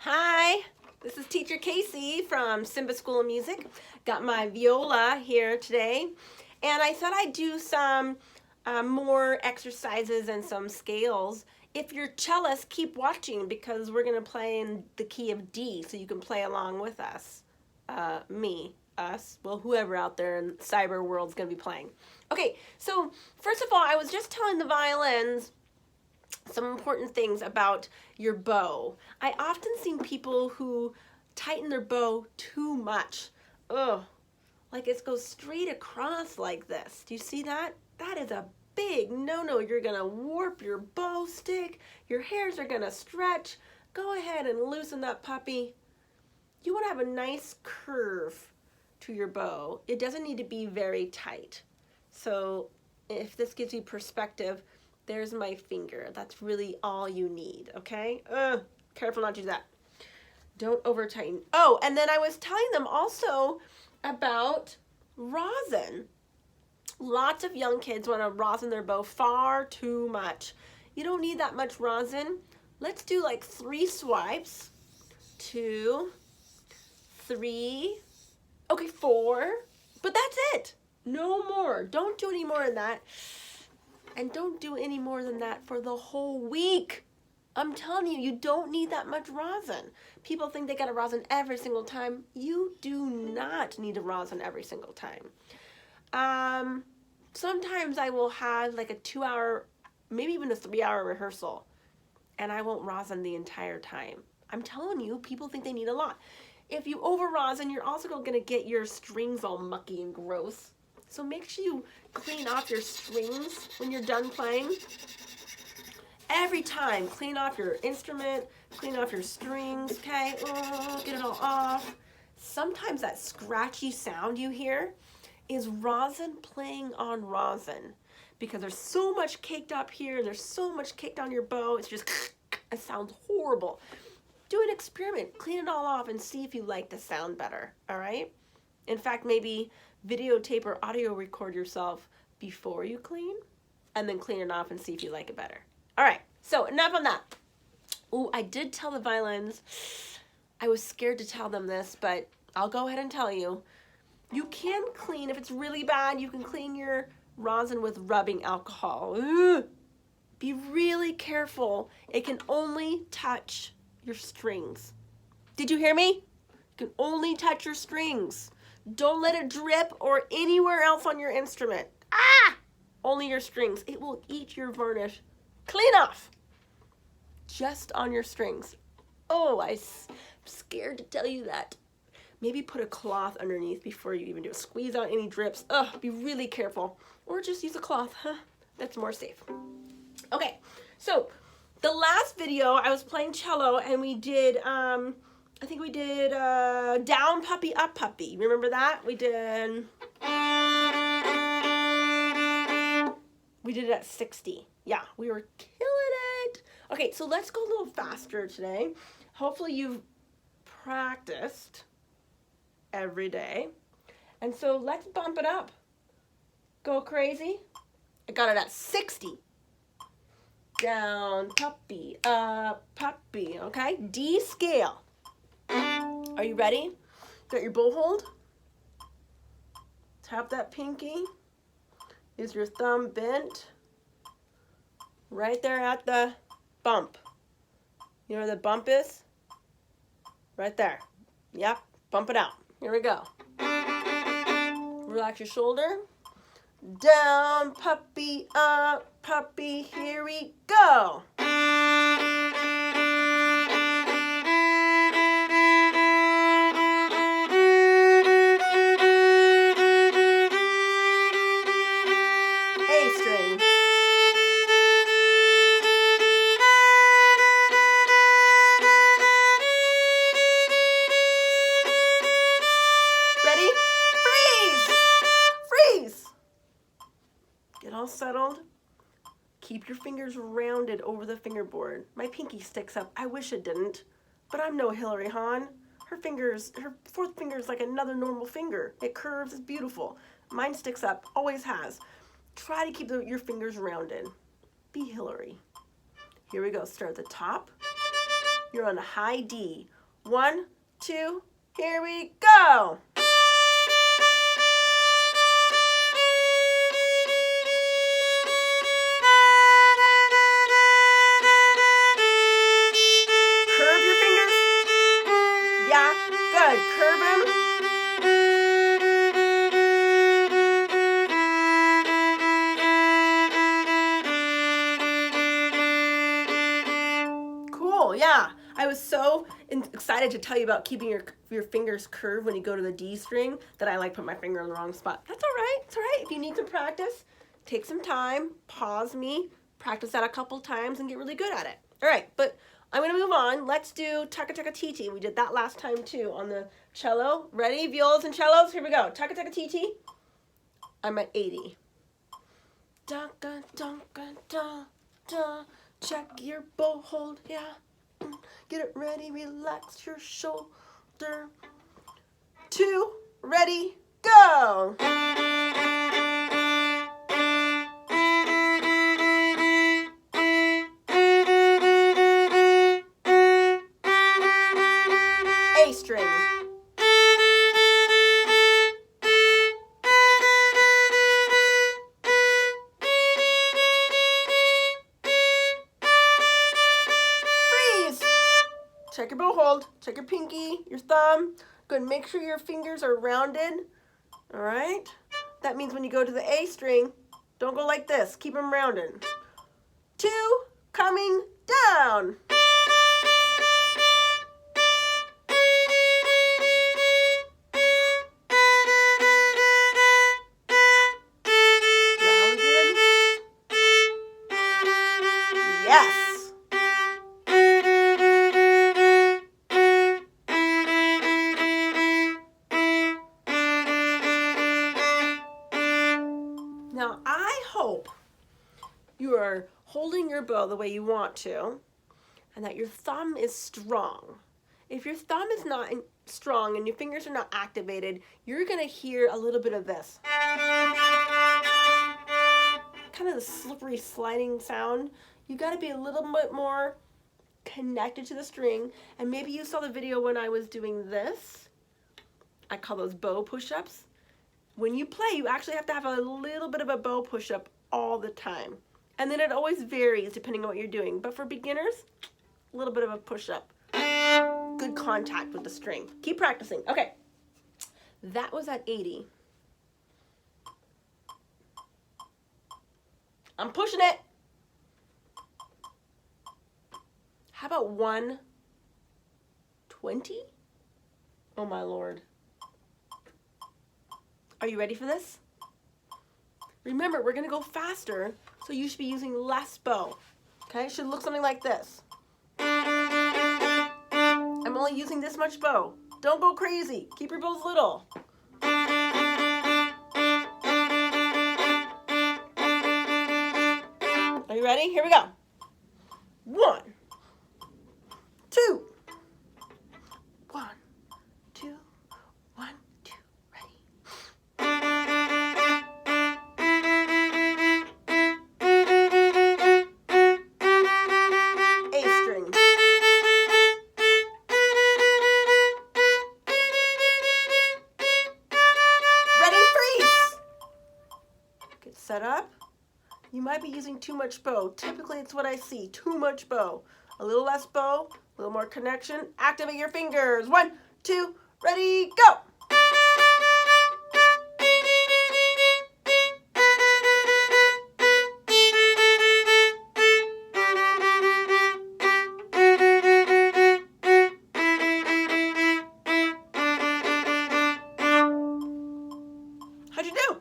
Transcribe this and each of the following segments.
Hi, this is Teacher Casey from Simba School of Music. Got my viola here today, and I thought I'd do some more exercises and some scales. If you're cellist, keep watching because we're going to play in the key of D, so you can play along with us. Well, whoever out there in cyber world is going to be playing. Okay, so first of all, I was just telling the violins some important things about your bow. I often see people who tighten their bow too much. Ugh, like it goes straight across like this. Do you see that? That is a big no-no. You're gonna warp your bow stick. Your hairs are gonna stretch. Go ahead and loosen that puppy. You wanna have a nice curve to your bow. It doesn't need to be very tight. So if this gives you perspective, there's my finger. That's really all you need, okay? Careful not to do that. Don't over tighten. Oh, and then I was telling them also about rosin. Lots of young kids want to rosin their bow far too much. You don't need that much rosin. Let's do like 3 swipes. 2, 3, okay, 4. But that's it. No more. Don't do any more than that. And don't do any more than that for the whole week. I'm telling you, you don't need that much rosin. People think they got to rosin every single time. You do not need to rosin every single time. Sometimes I will have like a 2-hour, maybe even a 3-hour rehearsal, and I won't rosin the entire time. I'm telling you, people think they need a lot. If you over rosin, you're also going to get your strings all mucky and gross. So make sure you clean off your strings when you're done playing. Every time, clean off your instrument, clean off your strings, okay? Get it all off. Sometimes that scratchy sound you hear is rosin playing on rosin because there's so much caked up here, there's so much caked on your bow, it's just, it sounds horrible. Do an experiment, clean it all off and see if you like the sound better, all right? In fact, maybe videotape or audio record yourself before you clean and then clean it off and see if you like it better. All right, so enough on that. Ooh, I did tell the violins, I was scared to tell them this, but I'll go ahead and tell you. You can clean, if it's really bad, you can clean your rosin with rubbing alcohol. Ooh, be really careful. It can only touch your strings. Did you hear me? You can only touch your strings. Don't let it drip or anywhere else on your instrument. Only your strings. It will eat your varnish clean off. Just on your strings. Oh, I'm scared to tell you that. Maybe put a cloth underneath before you even do it. Squeeze out any drips. Be really careful. Or just use a cloth. That's more safe. Okay, so the last video I was playing cello and we did I think we did down puppy, up puppy. Remember that? We did it at 60. Yeah, we were killing it. Okay, so let's go a little faster today. Hopefully you've practiced every day. And so let's bump it up. Go crazy. I got it at 60. Down puppy, up puppy, okay? D scale. Are you ready? Got your bow hold? Tap that pinky. Is your thumb bent? Right there at the bump. You know where the bump is? Right there. Yep, bump it out. Here we go. Relax your shoulder. Down, puppy, up, puppy, here we go. A string. Ready? Freeze! Freeze! Get all settled. Keep your fingers rounded over the fingerboard. My pinky sticks up. I wish it didn't, but I'm no Hillary Hahn. Her 4th finger is like another normal finger. It curves, it's beautiful. Mine sticks up, always has. Try to keep your fingers rounded. Be Hillary. Here we go. Start at the top. you're on a high D. 1, 2, here we go. Curve your fingers. Yeah, good. Curve them. Cool, yeah. I was so excited to tell you about keeping your fingers curved when you go to the D string that I like put my finger in the wrong spot. That's all right. It's all right. If you need some practice, take some time, pause me, practice that a couple times, and get really good at it. All right, but I'm going to move on. Let's do Taka Taka Titi. We did that last time too on the cello. Ready? Violas and cellos. Here we go. Taka Taka Titi. I'm at 80. Da da da da da. Check your bow hold. Yeah. Get it ready. Relax your shoulder. 2. Ready. Go. A string. Freeze. Check your bow hold. Check your pinky, your thumb. Good. Make sure your fingers are rounded. All right. That means when you go to the A string, don't go like this. Keep them rounded. 2. Coming down. Yes. Now, I hope you are holding your bow the way you want to, and that your thumb is strong. If your thumb is not strong and your fingers are not activated, you're going to hear a little bit of this. Kind of the slippery sliding sound. You got to be a little bit more connected to the string. And maybe you saw the video when I was doing this. I call those bow push-ups. When you play, you actually have to have a little bit of a bow push-up all the time. And then it always varies depending on what you're doing. But for beginners, a little bit of a push-up. Good contact with the string. Keep practicing. Okay. That was at 80. I'm pushing it. How about 120? Oh my Lord. Are you ready for this? Remember, we're gonna go faster, so you should be using less bow. Okay, it should look something like this. I'm only using this much bow. Don't go crazy. Keep your bows little. Are you ready? Here we go. 1, 2. 1, 2, 1, 2. Ready. A string. Ready, freeze. Get set up. You might be using too much bow. Typically, it's what I see. Too much bow. A little less bow, a little more connection. Activate your fingers. 1, 2, ready, go. How'd you do?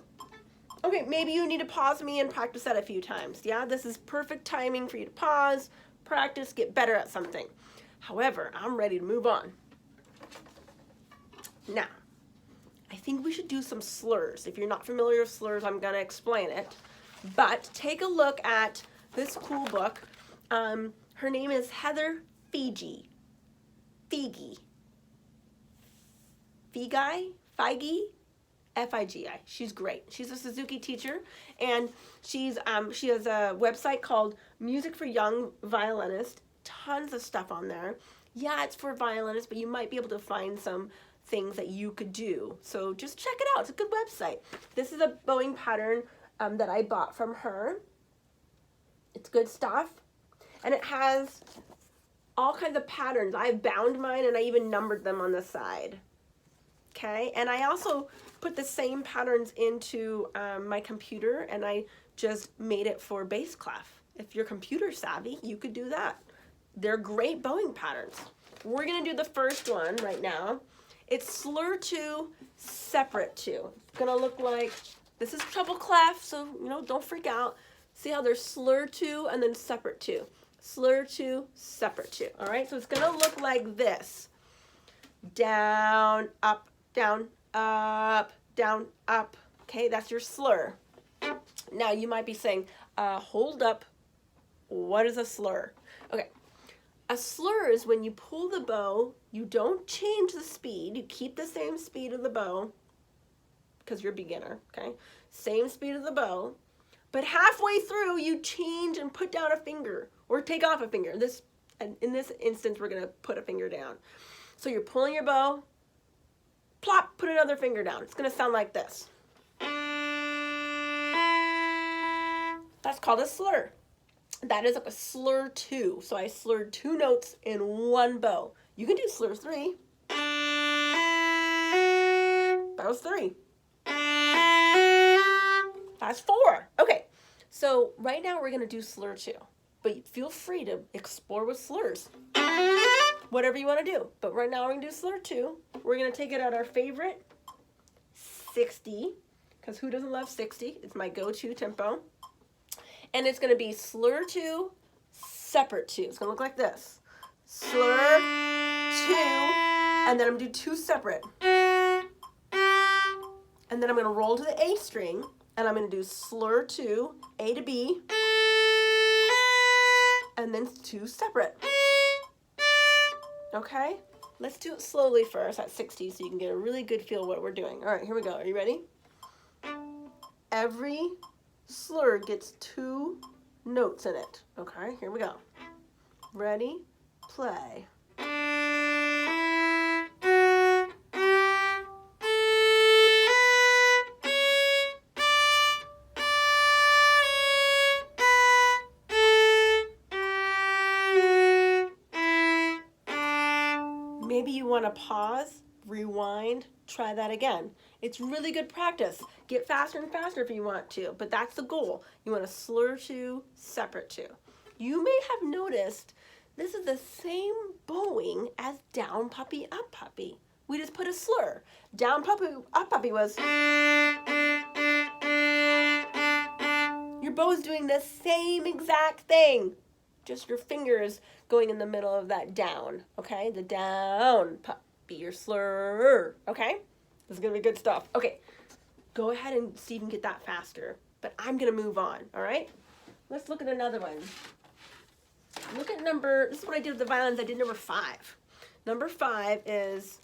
Okay, maybe you need to pause me and practice that a few times. Yeah, this is perfect timing for you to pause, practice, get better at something. However, I'm ready to move on. Now, I think we should do some slurs. If you're not familiar with slurs, I'm going to explain it. But take a look at this cool book. Her name is Heather Figi. Figi. Figi? Figi? F-I-G-I. She's great. She's a Suzuki teacher, and she has a website called Music for Young Violinists. Tons of stuff on there. Yeah, it's for violinists, but you might be able to find some things that you could do. So just check it out. It's a good website. This is a bowing pattern that I bought from her. It's good stuff. And it has all kinds of patterns. I've bound mine and I even numbered them on the side. Okay, and I also put the same patterns into my computer, and I just made it for bass clef. If you're computer savvy, you could do that. They're great bowing patterns. We're gonna do the first one right now. It's slur 2, separate 2. It's gonna look like, this is treble clef, so don't freak out. See how there's slur 2 and then separate 2. Slur 2, separate 2. All right, so it's gonna look like this. Down, up, down, up, down, up. Okay, that's your slur. Now you might be saying, hold up, what is a slur? Okay, a slur is when you pull the bow, you don't change the speed, you keep the same speed of the bow, because you're a beginner, okay? Same speed of the bow, but halfway through you change and put down a finger, or take off a finger. In this instance, we're gonna put a finger down. So you're pulling your bow, plop, put another finger down. It's gonna sound like this. That's called a slur. That is a slur 2. So I slurred 2 notes in one bow. You can do slur 3. That was 3. That's 4. Okay, so right now we're gonna do slur 2. But feel free to explore with slurs. Whatever you want to do. But right now we're going to do slur 2. We're going to take it at our favorite 60, because who doesn't love 60? It's my go-to tempo. And it's going to be slur 2, separate 2. It's going to look like this. Slur 2, and then I'm going to do 2 separate. And then I'm going to roll to the A string, and I'm going to do slur 2, A to B, and then 2 separate. Okay, let's do it slowly first at 60 so you can get a really good feel of what we're doing. All right, here we go. Are you ready? Every slur gets 2 notes in it. Okay, here we go. Ready, play. Maybe you want to pause, rewind, try that again. It's really good practice. Get faster and faster if you want to, but that's the goal. You want to slur 2, separate 2. You may have noticed this is the same bowing as down puppy, up puppy. We just put a slur. Down puppy, up puppy was. Your bow is doing the same exact thing. Just your fingers going in the middle of that down, okay? The down puppy, your slur, okay? This is gonna be good stuff. Okay, go ahead and see if you can get that faster, but I'm gonna move on, all right? Let's look at another one. Look at this is what I did with the violins. I did number 5. Number 5 is,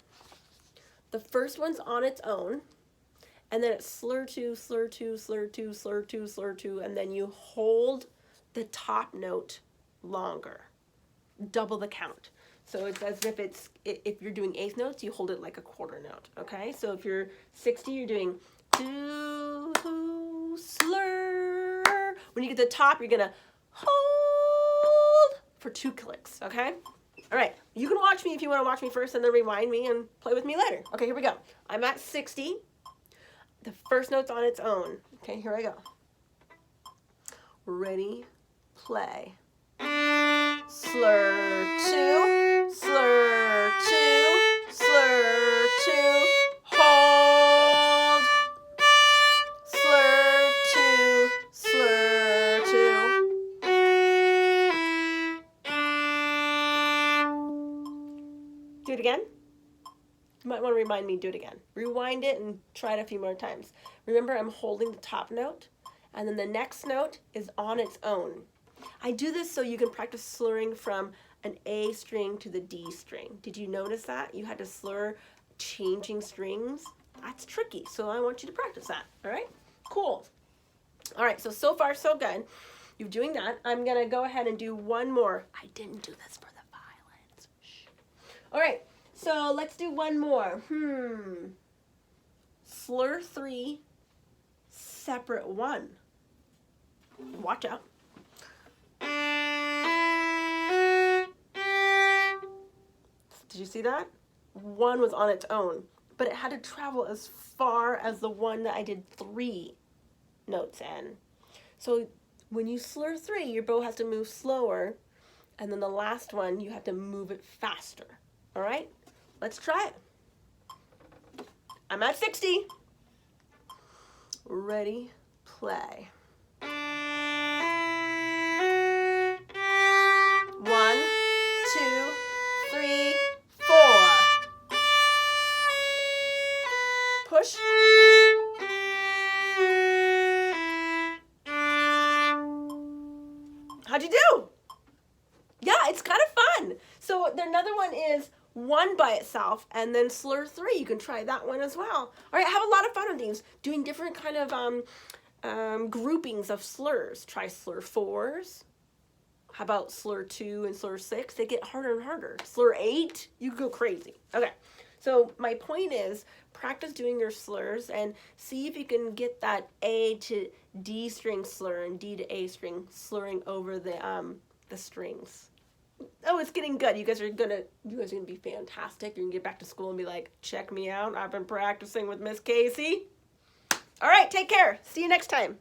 the first one's on its own, and then it's slur 2, slur 2, slur 2, slur 2, slur 2, and then you hold the top note longer, double the count. So it's as if you're doing eighth notes, you hold it like a quarter note, okay? So if you're 60, you're doing 2, slur. When you get to the top, you're gonna hold for 2 clicks, okay? All right, you can watch me if you want to watch me first and then rewind me and play with me later. Okay, here we go. I'm at 60. The first note's on its own. Okay, here I go. Ready, play. Slur 2, slur 2, slur 2, hold. Slur 2, slur 2. Do it again. You might want to remind me, do it again. Rewind it and try it a few more times. Remember, I'm holding the top note, and then the next note is on its own. I do this so you can practice slurring from an A string to the D string. Did you notice that? You had to slur changing strings. That's tricky, so I want you to practice that, all right? Cool. All right, so far so good. You're doing that. I'm gonna go ahead and do one more. I didn't do this for the violins. Shh. All right, so let's do one more. Slur 3, separate 1. Watch out. Did you see that? 1 was on its own, but it had to travel as far as the one that I did 3 notes in. So when you slur 3, your bow has to move slower, and then the last one, you have to move it faster. All right? Let's try it. I'm at 60. Ready, play. 1, 2, 3, 4. Push. How'd you do? Yeah, it's kind of fun. So another one is 1 by itself, and then slur 3. You can try that one as well. All right, have a lot of fun with these, doing different kind of groupings of slurs. Try slur 4s. How about slur 2 and slur 6? They get harder and harder. Slur 8, you go crazy. Okay, so my point is practice doing your slurs and see if you can get that A to D string slur and D to A string slurring over the strings. Oh, it's getting good. You guys are gonna be fantastic. You're gonna get back to school and be like, check me out. I've been practicing with Miss Casey. All right, take care. See you next time.